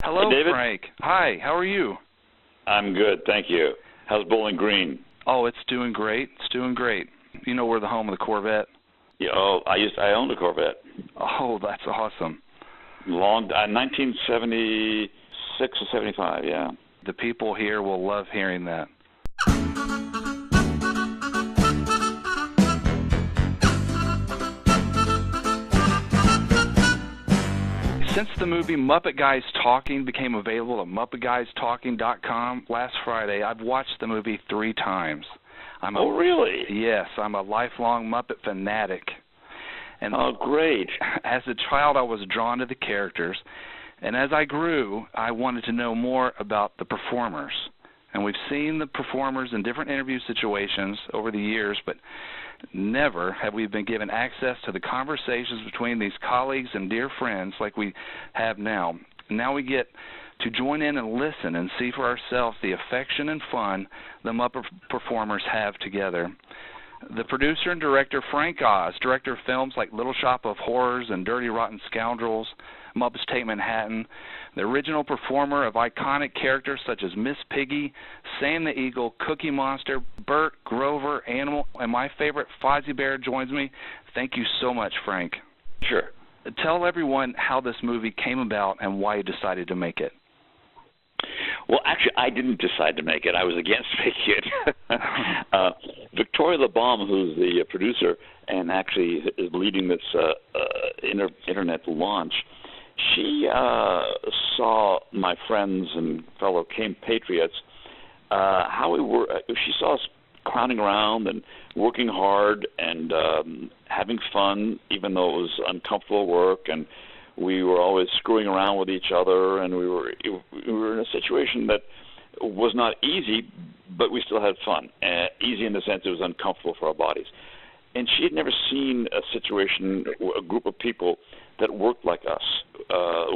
Hello, Hey, David. Frank. Hi, how are you? I'm good, thank you. How's Bowling Green? Oh, it's doing great. It's doing great. You know we're the home of the Corvette. Yeah, I owned a Corvette. Oh, that's awesome. 1976 or 75, yeah. The people here will love hearing that. Since the movie Muppet Guys Talking became available at MuppetGuysTalking.com last Friday, I've watched the movie 3 times. Really? Yes, I'm a lifelong Muppet fanatic. And great. As a child, I was drawn to the characters, and as I grew, I wanted to know more about the performers. And we've seen the performers in different interview situations over the years, but never have we been given access to the conversations between these colleagues and dear friends like we have now. Now we get to join in and listen and see for ourselves the affection and fun the Muppet performers have together. The producer and director, Frank Oz, director of films like Little Shop of Horrors and Dirty Rotten Scoundrels, Muppets Take Manhattan, the original performer of iconic characters such as Miss Piggy, Sam the Eagle, Cookie Monster, Bert, Grover, Animal, and my favorite, Fozzie Bear, joins me. Thank you so much, Frank. Sure. Tell everyone how this movie came about and why you decided to make it. Well, actually, I didn't decide to make it. I was against making it. Victoria LeBaum, who's the producer and actually is leading this internet launch, she saw my friends and fellow Camp Patriots, how we were. She saw us crowding around and working hard and having fun, even though it was uncomfortable work, and we were always screwing around with each other, and we were in a situation that was not easy, but we still had fun. Easy in the sense it was uncomfortable for our bodies. And she had never seen a situation, a group of people that worked like us,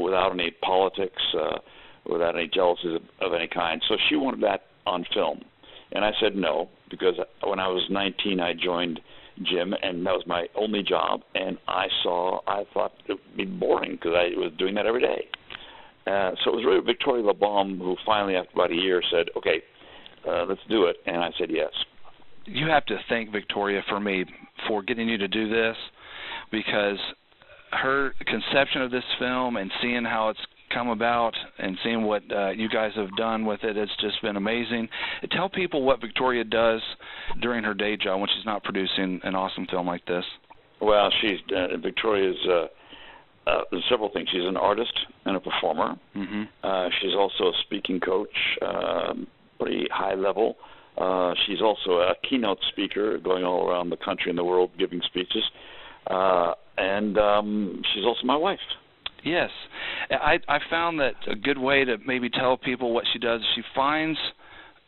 without any politics, without any jealousies of any kind. So she wanted that on film. And I said no, because when I was 19, I joined Jim, and that was my only job. And I thought it would be boring because I was doing that every day. So it was really Victoria LeBaum who finally, after about a year, said, okay, let's do it. And I said yes. You have to thank Victoria for getting you to do this, because her conception of this film and seeing how it's come about and seeing what you guys have done with it, it's just been amazing. Tell people what Victoria does during her day job when she's not producing an awesome film like this. Well, Victoria's several things. She's an artist and a performer. Mm-hmm. She's also a speaking coach, pretty high level. She's also a keynote speaker going all around the country and the world giving speeches. And she's also my wife. Yes. I found that a good way to maybe tell people what she does, she finds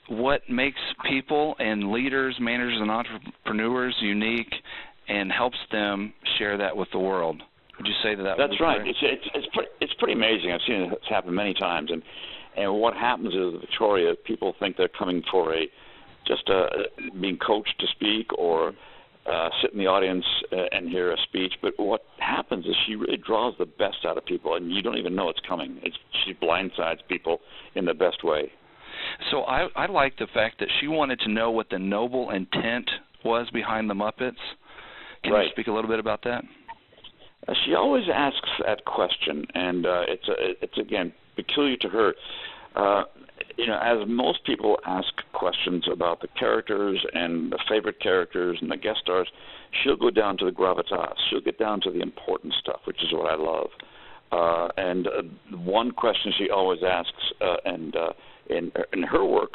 what makes people and leaders, managers, and entrepreneurs unique and helps them share that with the world. Would you say that? That's right. It's pretty amazing. I've seen it happen many times. And what happens is with Victoria, people think they're coming for being coached to speak or sit in the audience and hear a speech, but what happens is she really draws the best out of people, and you don't even know it's coming. She blindsides people in the best way. So I like the fact that she wanted to know what the noble intent was behind the Muppets. Can you speak a little bit about that? She always asks that question, and it's again peculiar to her. As most people ask questions about the characters and the favorite characters and the guest stars, she'll go down to the gravitas. She'll get down to the important stuff, which is what I love. And one question she always asks, in her work,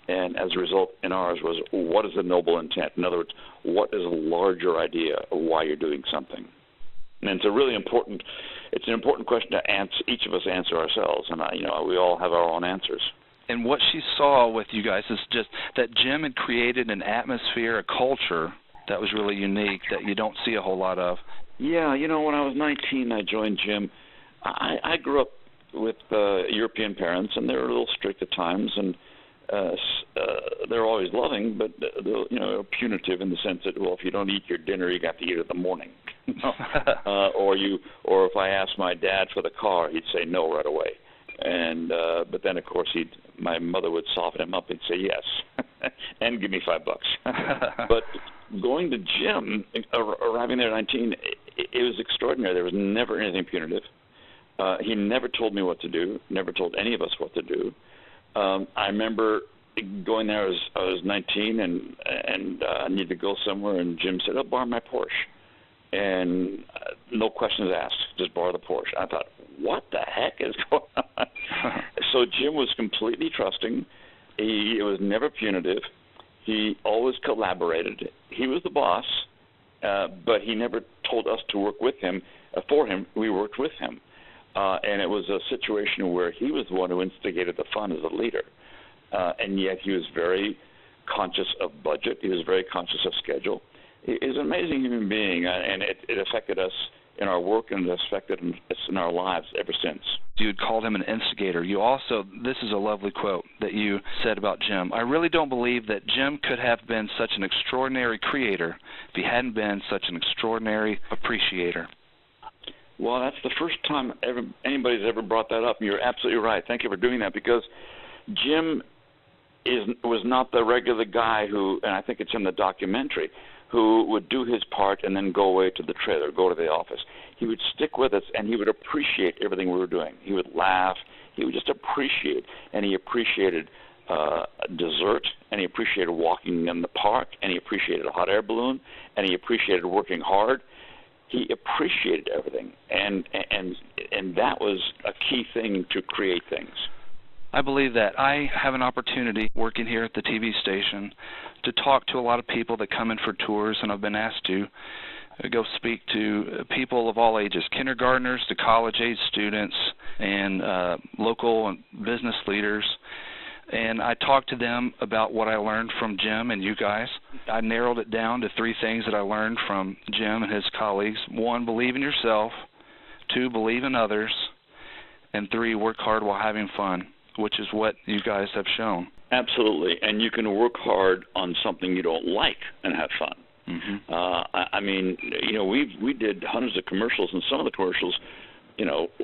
and as a result in ours, was what is the noble intent? In other words, what is a larger idea of why you're doing something? And it's an important question to each of us answer ourselves, and we all have our own answers. And what she saw with you guys is just that Jim had created an atmosphere, a culture that was really unique that you don't see a whole lot of. Yeah, when I was 19, I joined Jim. I grew up with European parents, and they were a little strict at times, and they're always loving, but punitive in the sense that, well, if you don't eat your dinner, you got to eat it in the morning. Or if I asked my dad for the car, he'd say no right away. And but then, of course, my mother would soften him up and say yes, and give me $5. But going to Jim, arriving there at 19, it was extraordinary. There was never anything punitive. He never told me what to do, never told any of us what to do. I remember going there, I was 19, and I needed to go somewhere, and Jim said, "Oh, borrow my Porsche." And no questions asked, just borrow the Porsche. I thought, what the heck is going on? So Jim was completely trusting. He was never punitive. He always collaborated. He was the boss, but he never told us to work with him. For him, we worked with him. And it was a situation where he was the one who instigated the fun as a leader. And yet he was very conscious of budget. He was very conscious of schedule. He's an amazing human being, and it affected us in our work, and it affected us in our lives ever since. You had called him an instigator. You also, this is a lovely quote that you said about Jim. "I really don't believe that Jim could have been such an extraordinary creator if he hadn't been such an extraordinary appreciator." Well, that's the first time anybody's ever brought that up, and you're absolutely right. Thank you for doing that, because Jim was not the regular guy who, and I think it's in the documentary, who would do his part and then go away to the trailer, go to the office. He would stick with us, and he would appreciate everything we were doing. He would laugh. He would just appreciate, and he appreciated dessert, and he appreciated walking in the park, and he appreciated a hot air balloon, and he appreciated working hard. He appreciated everything, and that was a key thing to create things. I believe that. I have an opportunity working here at the TV station to talk to a lot of people that come in for tours, and I've been asked to go speak to people of all ages, kindergartners to college-age students, and local and business leaders. And I talked to them about what I learned from Jim and you guys. I narrowed it down to 3 things that I learned from Jim and his colleagues. 1, believe in yourself. 2, believe in others. And 3, work hard while having fun, which is what you guys have shown. Absolutely, and you can work hard on something you don't like and have fun. Mm-hmm. I mean, we did hundreds of commercials, and some of the commercials,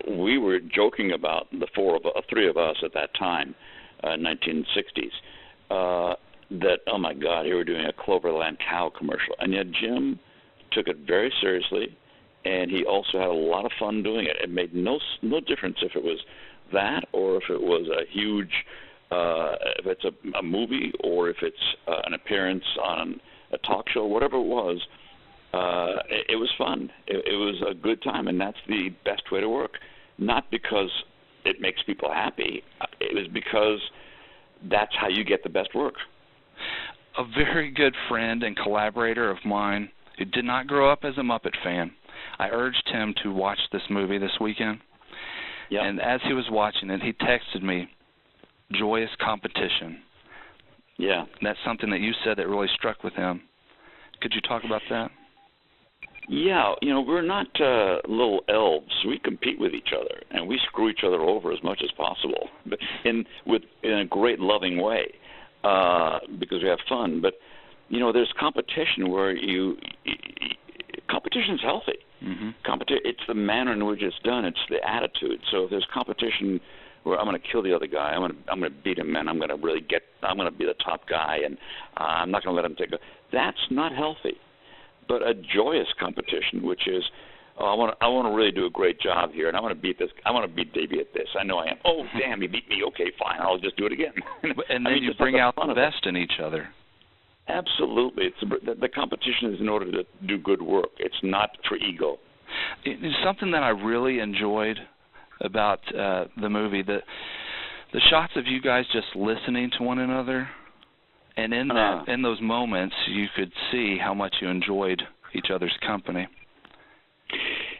we were joking about the 3 of us at that time, 1960s, that, oh my God, here we're doing a Cloverland cow commercial, and yet Jim took it very seriously, and he also had a lot of fun doing it. It made no difference if it was that, or if it was a huge, if it's a movie, or if it's an appearance on a talk show, whatever it was fun. It was a good time, and that's the best way to work. Not because it makes people happy. It was because that's how you get the best work. A very good friend and collaborator of mine who did not grow up as a Muppet fan, I urged him to watch this movie this weekend. Yep. And as he was watching it, he texted me, "Joyous competition." Yeah. And that's something that you said that really struck with him. Could you talk about that? Yeah, we're not little elves. We compete with each other, and we screw each other over as much as possible, but in a great loving way, because we have fun. But there's competition where competition's healthy. Mm-hmm. It's the manner in which it's done. It's the attitude. So if there's competition where I'm going to kill the other guy, I'm going to beat him, and I'm going to be the top guy, and I'm not going to let him take it. That's not healthy. But a joyous competition, which is, I want to really do a great job here, and I want to beat this. I want to beat Davey at this. I know I am. Oh, damn, he beat me. Okay, fine, I'll just do it again. And then you bring out the best in each other. Absolutely. The competition is in order to do good work. It's not for ego. It's something that I really enjoyed about the movie, the shots of you guys just listening to one another, and in those moments you could see how much you enjoyed each other's company.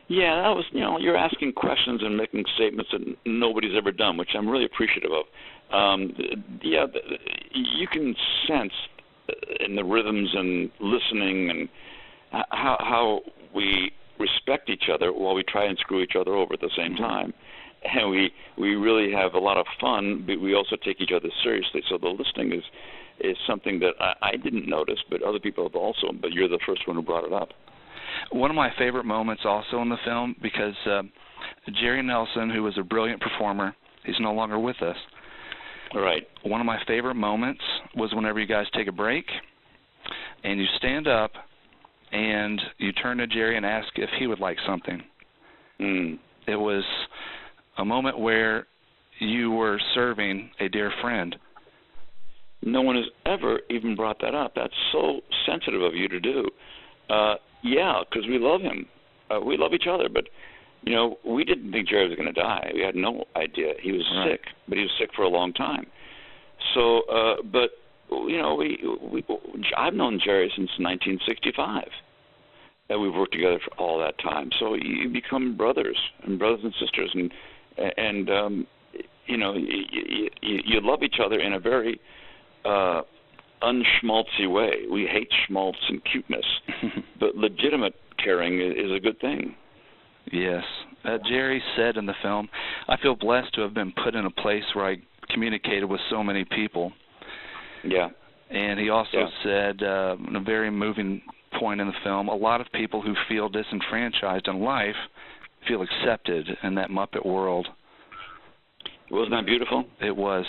Yeah, that was, you're asking questions and making statements that nobody's ever done, which I'm really appreciative of. You can sense in the rhythms and listening and how we respect each other while we try and screw each other over at the same time. And we really have a lot of fun, but we also take each other seriously. So the listening is something that I didn't notice, but other people have also, but you're the first one who brought it up. One of my favorite moments also in the film, because Jerry Nelson, who was a brilliant performer, He's no longer with us. Right. One of my favorite moments was whenever you guys take a break and you stand up and you turn to Jerry and ask if he would like something. It was a moment where you were serving a dear friend. No one has ever even brought that up. That's so sensitive of you to do. Yeah, because we love him. We love each other, but, you know, we didn't think Jerry was going to die. We had no idea. He was sick, but he was sick for a long time. So, but, you know, I've known Jerry since 1965. And we've worked together for all that time. So you become brothers and sisters, and you know, you love each other in a very unschmaltzy way. We hate schmaltz and cuteness, but legitimate caring is a good thing. Yes. Jerry said in the film, I feel blessed to have been put in a place where I communicated with so many people. Yeah. And he also said, in a very moving point in the film, a lot of people who feel disenfranchised in life feel accepted in that Muppet world. Wasn't that beautiful? It was.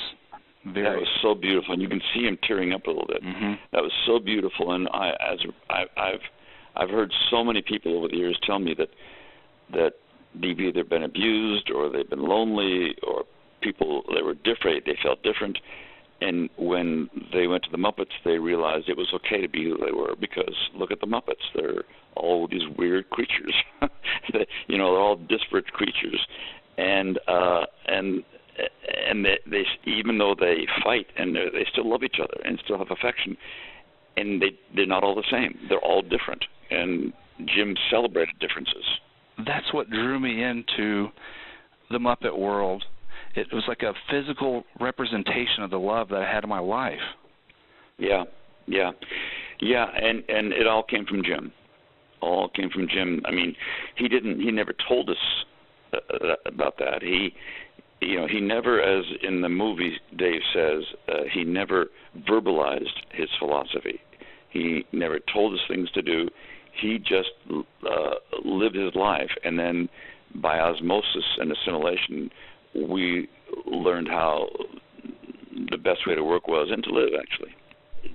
Very. That was so beautiful, and you can see him tearing up a little bit. That was so beautiful, and I've heard so many people over the years tell me that they've either been abused or they've been lonely, or people they were different, they felt different. And when they went to the Muppets, they realized it was okay to be who they were, because look at the Muppets. They're all these weird creatures. You know, they're all disparate creatures. And they even though they fight, and they still love each other and still have affection, and they're not all the same. They're all different. And Jim celebrated differences. That's what drew me into the Muppet world. It was like a physical representation of the love that I had in my life. Yeah, and it all came from Jim. All came from Jim. I mean, he never told us about that. He never, as in the movie Dave says, he never verbalized his philosophy. He never told us things to do. He just lived his life, and then by osmosis and assimilation, we learned how the best way to work was, and to live, actually.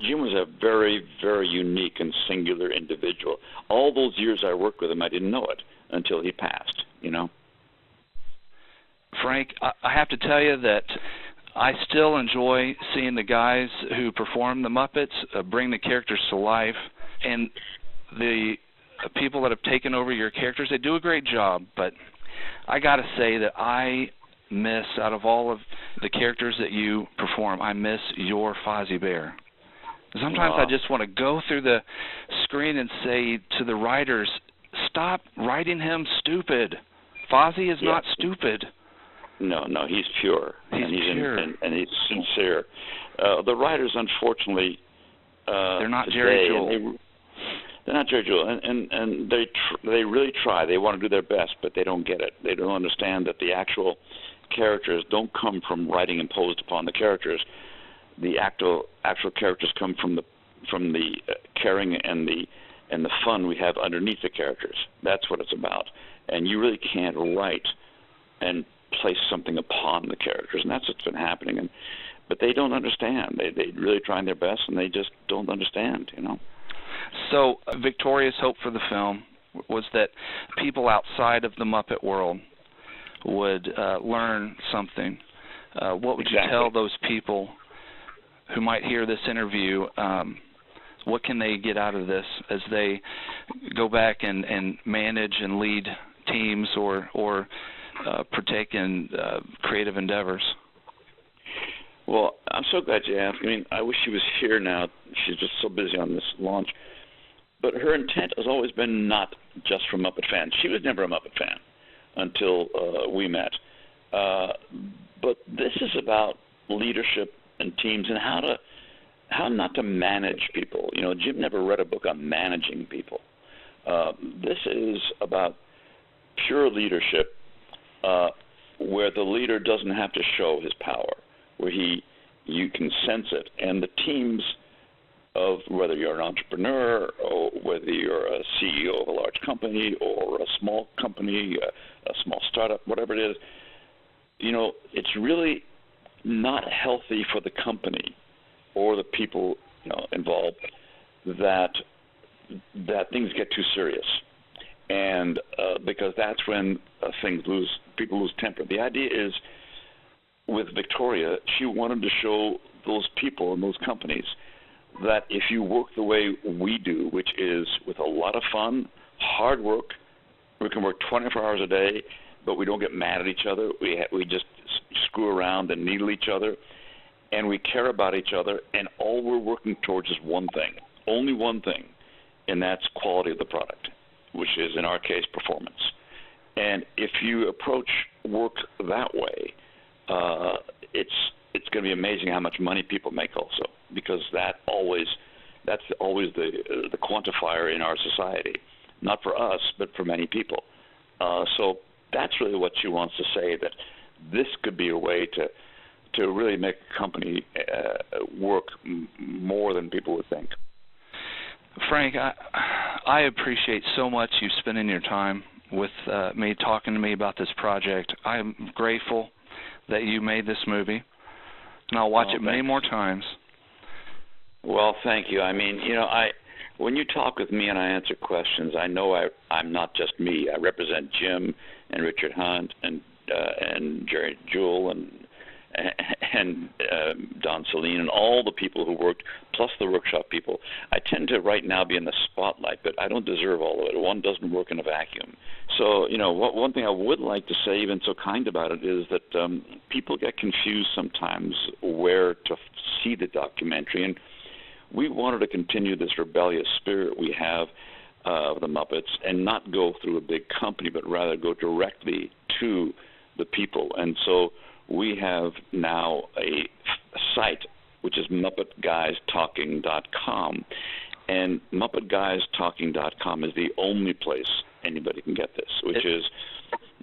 Jim was a very, very unique and singular individual. All those years I worked with him, I didn't know it until he passed, you know. Frank, I have to tell you that I still enjoy seeing the guys who perform the Muppets bring the characters to life, and the people that have taken over your characters, they do a great job, but I got to say that I miss, out of all of the characters that you perform, I miss your Fozzie Bear. Sometimes I just want to go through the screen and say to the writers, stop writing him stupid. Fozzie is not stupid. No, he's pure. He's pure. And he's sincere. The writers, unfortunately, they're not Jerry Jewell. They're not Jerry Jewell, and they really try. They want to do their best, but they don't get it. They don't understand that the actual characters don't come from writing imposed upon the characters. The actual characters come from the caring and the fun we have underneath the characters. That's what it's about. And you really can't write and place something upon the characters, and that's what's been happening. But they don't understand. They really trying their best, and they just don't understand, you know. So Victoria's hope for the film was that people outside of the Muppet world would learn something. What would you tell those people who might hear this interview? What can they get out of this as they go back and manage and lead teams or partake in creative endeavors? Well, I'm so glad you asked. I mean, I wish she was here now. She's just so busy on this launch. But her intent has always been not just for Muppet fans. She was never a Muppet fan until we met. But this is about leadership and teams and how not to manage people. You know, Jim never read a book on managing people. This is about pure leadership, where the leader doesn't have to show his power, where you can sense it, and the teams of whether you're an entrepreneur or whether you're a CEO of a large company or a small company, a small startup, whatever it is, it's really not healthy for the company or the people involved that things get too serious, and because that's when people lose temper. The idea is, with Victoria, she wanted to show those people and those companies that if you work the way we do, which is with a lot of fun, hard work, we can work 24 hours a day, but we don't get mad at each other. We just screw around and needle each other, and we care about each other, and all we're working towards is one thing, only one thing, and that's quality of the product, which is, in our case, performance. And if you approach work that way, it's going to be amazing how much money people make also, because that's always the quantifier in our society, not for us, but for many people. So that's really what she wants to say, that this could be a way to really make a company work more than people would think. Frank, I appreciate so much you spending your time with me, talking to me about this project. I'm grateful that you made this movie, and I'll watch it many more times. Well, thank you. I mean, when you talk with me and I answer questions, I know I'm not just me. I represent Jim and Richard Hunt and Jerry Jewell and Don Celine and all the people who worked, plus the workshop people. I tend to right now be in the spotlight, but I don't deserve all of it. One doesn't work in a vacuum. So, one thing I would like to say, even so kind about it, is that people get confused sometimes where to see the documentary, and we wanted to continue this rebellious spirit we have of the Muppets and not go through a big company, but rather go directly to the people. And so we have now a site, which is MuppetGuysTalking.com. And MuppetGuysTalking.com is the only place anybody can get this, which is,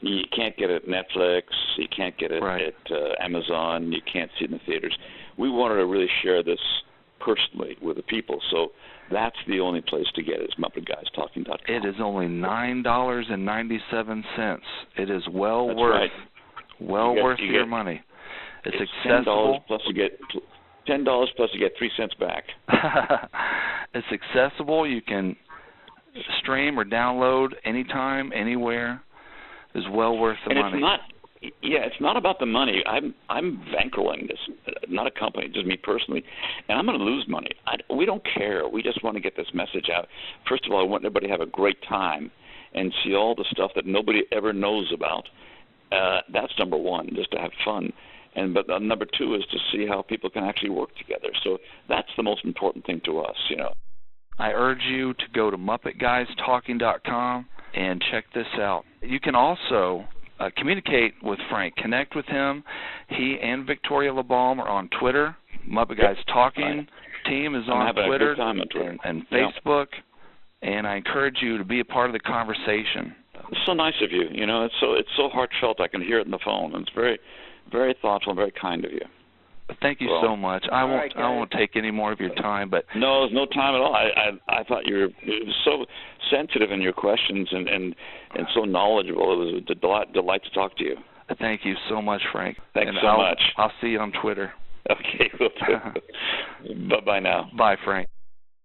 you can't get it at Netflix, you can't get it at Amazon, you can't see it in the theaters. We wanted to really share this personally with the people, so that's the only place to get it, is MuppetGuysTalking.com. It is only $9.97. It is well worth your money. It's accessible. $10 plus you get $10 plus you get 3 cents back. It's accessible. You can stream or download anytime, anywhere. It's well worth the money. It's not about the money. I'm bankrolling this, not a company, just me personally, and I'm going to lose money. We don't care. We just want to get this message out. First of all, I want everybody to have a great time and see all the stuff that nobody ever knows about. That's number one, just to have fun. But number two is to see how people can actually work together. So that's the most important thing to us, I urge you to go to MuppetGuysTalking.com and check this out. You can also communicate with Frank, connect with him. He and Victoria LeBalm are on Twitter. Muppet Guys Talking team is on Twitter and Facebook, and I encourage you to be a part of the conversation. It's so nice of you. It's so heartfelt. I can hear it in the phone, and it's very, very thoughtful and very kind of you. Thank you so much. I won't take any more of your time, but no, there's no time at all. I thought you were so sensitive in your questions and so knowledgeable. It was a delight to talk to you. Thank you so much, Frank. Thanks so much. I'll see you on Twitter. Okay, will do. Bye-bye now. Bye, Frank.